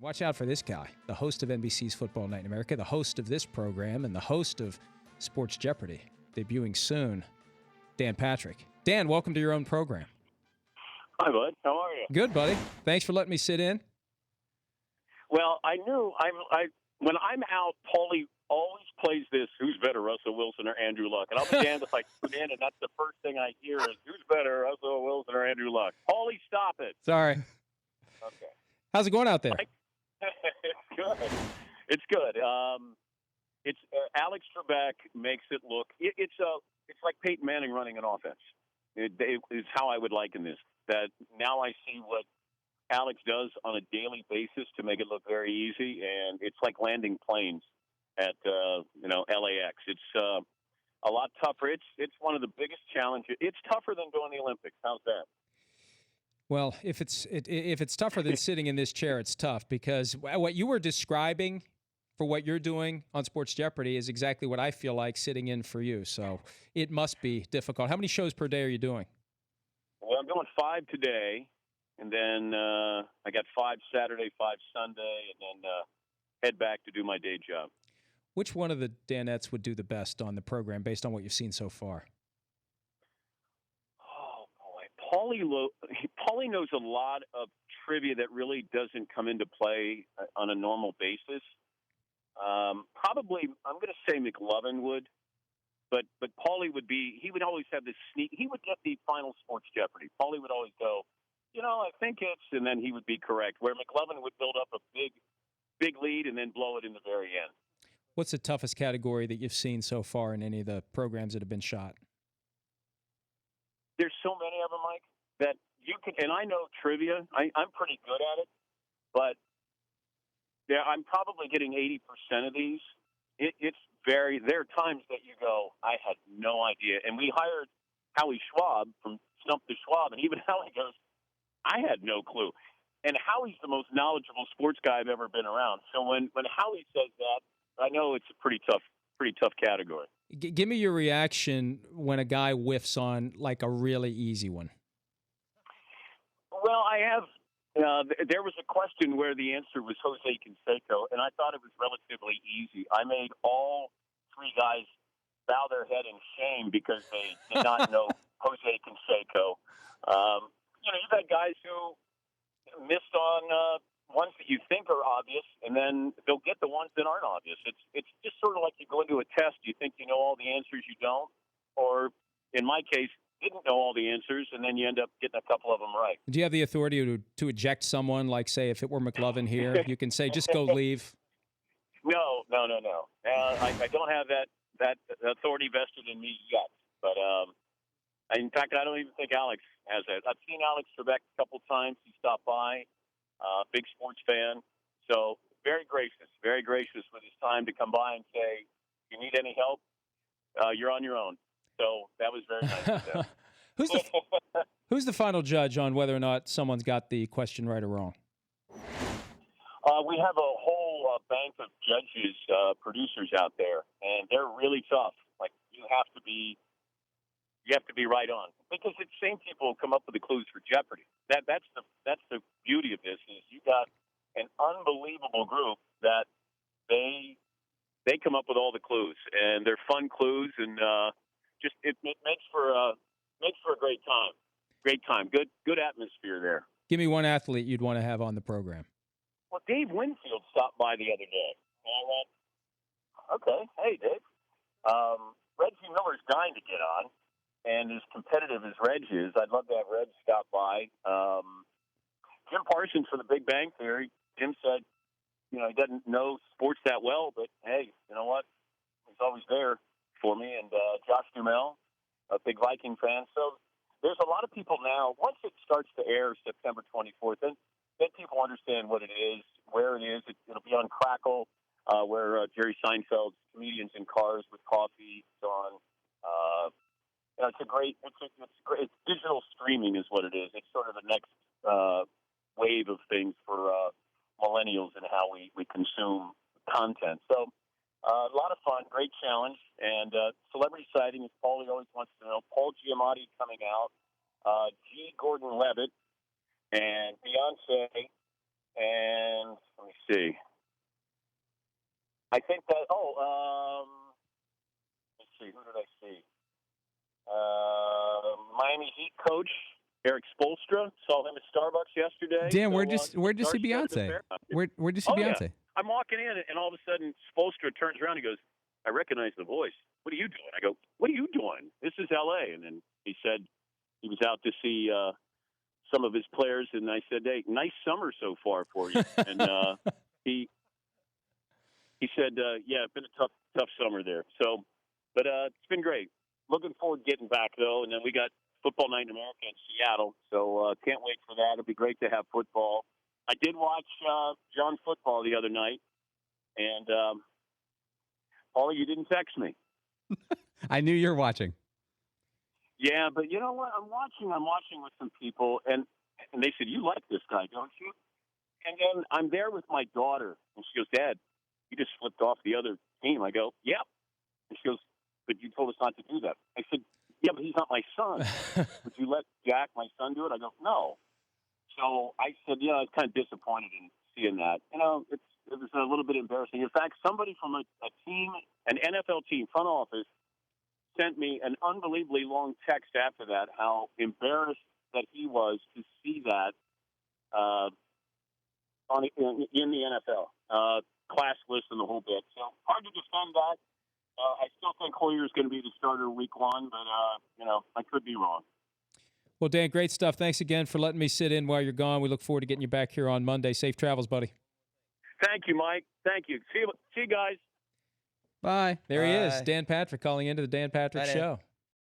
Watch out for this guy, the host of NBC's Football Night in America, the host of this program, and the host of Sports Jeopardy, debuting soon, Dan Patrick. Dan, welcome to your own program. Hi, bud. How are you? Good, buddy. Thanks for letting me sit in. Well, I knew when I'm out, Paulie always plays this, who's better, Russell Wilson or Andrew Luck? And I'll be damned if I tune in and that's the first thing I hear is, who's better, Russell Wilson or Andrew Luck? Paulie, stop it. Sorry. Okay. How's it going out there? It's good. It's good. It's Alex Trebek makes it look. It's like Peyton Manning running an offense. It is how I would liken this. That now I see what Alex does on a daily basis to make it look very easy, and it's like landing planes at LAX. It's a lot tougher. It's one of the biggest challenges. It's tougher than doing the Olympics. How's that? Well, if it's tougher than sitting in this chair, it's tough, because what you were describing for what you're doing on Sports Jeopardy is exactly what I feel like sitting in for you. So it must be difficult. How many shows per day are you doing? Well, I'm doing 5 today, and then I got 5 Saturday, 5 Sunday, and then head back to do my day job. Which one of the Danettes would do the best on the program based on what you've seen so far? Oh, boy. Paulie knows a lot of trivia that really doesn't come into play on a normal basis. Probably, I'm going to say McLovin would. But Paulie he would always have this sneak. He would get the final Sports Jeopardy. Paulie would always go, I think it's, and then he would be correct. Where McLovin would build up a big lead and then blow it in the very end. What's the toughest category that you've seen so far in any of the programs that have been shot? There's so many of them, Mike, that you can, and I know trivia. I'm pretty good at it, but I'm probably getting 80% of these. There are times that you go, I had no idea. And we hired Howie Schwab from Stump the Schwab, and even Howie goes, I had no clue. And Howie's the most knowledgeable sports guy I've ever been around. So when Howie says that, I know it's a pretty tough category. Give me your reaction when a guy whiffs on like a really easy one. Well, I have. There was a question where the answer was Jose Canseco, and I thought it was relatively easy. I made all 3 guys bow their head in shame because they did not know Jose Canseco. You've had guys who missed on ones that you think are obvious, and then they'll get the ones that aren't obvious. It's just sort of like you go into a test. You think you know all the answers, you don't. Or, in my case, didn't know all the answers, and then you end up getting a couple of them right. Do you have the authority to eject someone? Like, say, if it were McLovin here, you can say, just go leave. No. I don't have that authority vested in me yet. But in fact, I don't even think Alex has that. I've seen Alex Trebek a couple times. He stopped by. Big sports fan. So very gracious with his time to come by and say, if you need any help, you're on your own. So that was very nice of them. Who's the final judge on whether or not someone's got the question right or wrong? We have a whole bank of judges, producers out there, and they're really tough. Like you have to be right on, because it's the same people who come up with the clues for Jeopardy. That's the beauty of this is you got an unbelievable group that they come up with all the clues, and they're fun clues, and it makes for a great time. Great time. Good atmosphere there. Give me one athlete you'd want to have on the program. Well, Dave Winfield stopped by the other day. And I went, okay, hey, Dave. Reggie Miller's dying to get on, and as competitive as Reg is, I'd love to have Reg stop by. Jim Parsons from the Big Bang Theory. Jim said, he doesn't know sports that well, but hey, you know what? He's always there for me. And Josh Duhamel, a big Viking fan. So there's a lot of people now. Once it starts to air September 24th, then people understand what it is, where it is. It'll be on Crackle, where Jerry Seinfeld's Comedians in Cars with Coffee is on. It's great. It's digital streaming is what it is. It's sort of the next wave of things for millennials and how we consume content. So a lot of fun, great challenge, and celebrity sighting, as Paulie always wants to know. Paul Giamatti coming out, G. Gordon Levitt, and Beyonce, And let me see. I think that. Let's see. Who did I see? Miami Heat coach Eric Spoelstra. Saw him at Starbucks yesterday. Dan, So, where'd you see Starstruck at the Beyonce? fair. Where'd you see Yeah. Beyonce? I'm walking in, and all of a sudden, Spoelstra turns around and goes, I recognize the voice. What are you doing? I go, what are you doing? This is L.A. And then he said he was out to see some of his players, and I said, hey, nice summer so far for you. And he said, yeah, it's been a tough summer there. So, but it's been great. Looking forward to getting back, though. And then we got Football Night in America in Seattle, so can't wait for that. It'll be great to have football. I did watch John football the other night, and Paulie, you didn't text me. I knew you were watching. Yeah, but you know what? I'm watching with some people, and they said, you like this guy, don't you? And then I'm there with my daughter, and she goes, Dad, you just flipped off the other team. I go, yep. And she goes, but you told us not to do that. I said, yeah, but he's not my son. Would you let Jack, my son, do it? I go, no. So I said, I was kind of disappointed in seeing that. It was a little bit embarrassing. In fact, somebody from a team, an NFL team front office, sent me an unbelievably long text after that, how embarrassed that he was to see that in the NFL, classless and the whole bit. So hard to defend that. I still think Hoyer's going to be the starter week 1, but, I could be wrong. Well, Dan, great stuff. Thanks again for letting me sit in while you're gone. We look forward to getting you back here on Monday. Safe travels, buddy. Thank you, Mike. Thank you. See you guys. Bye. There he is, Dan Patrick calling into the Dan Patrick Bye, Dan. Show.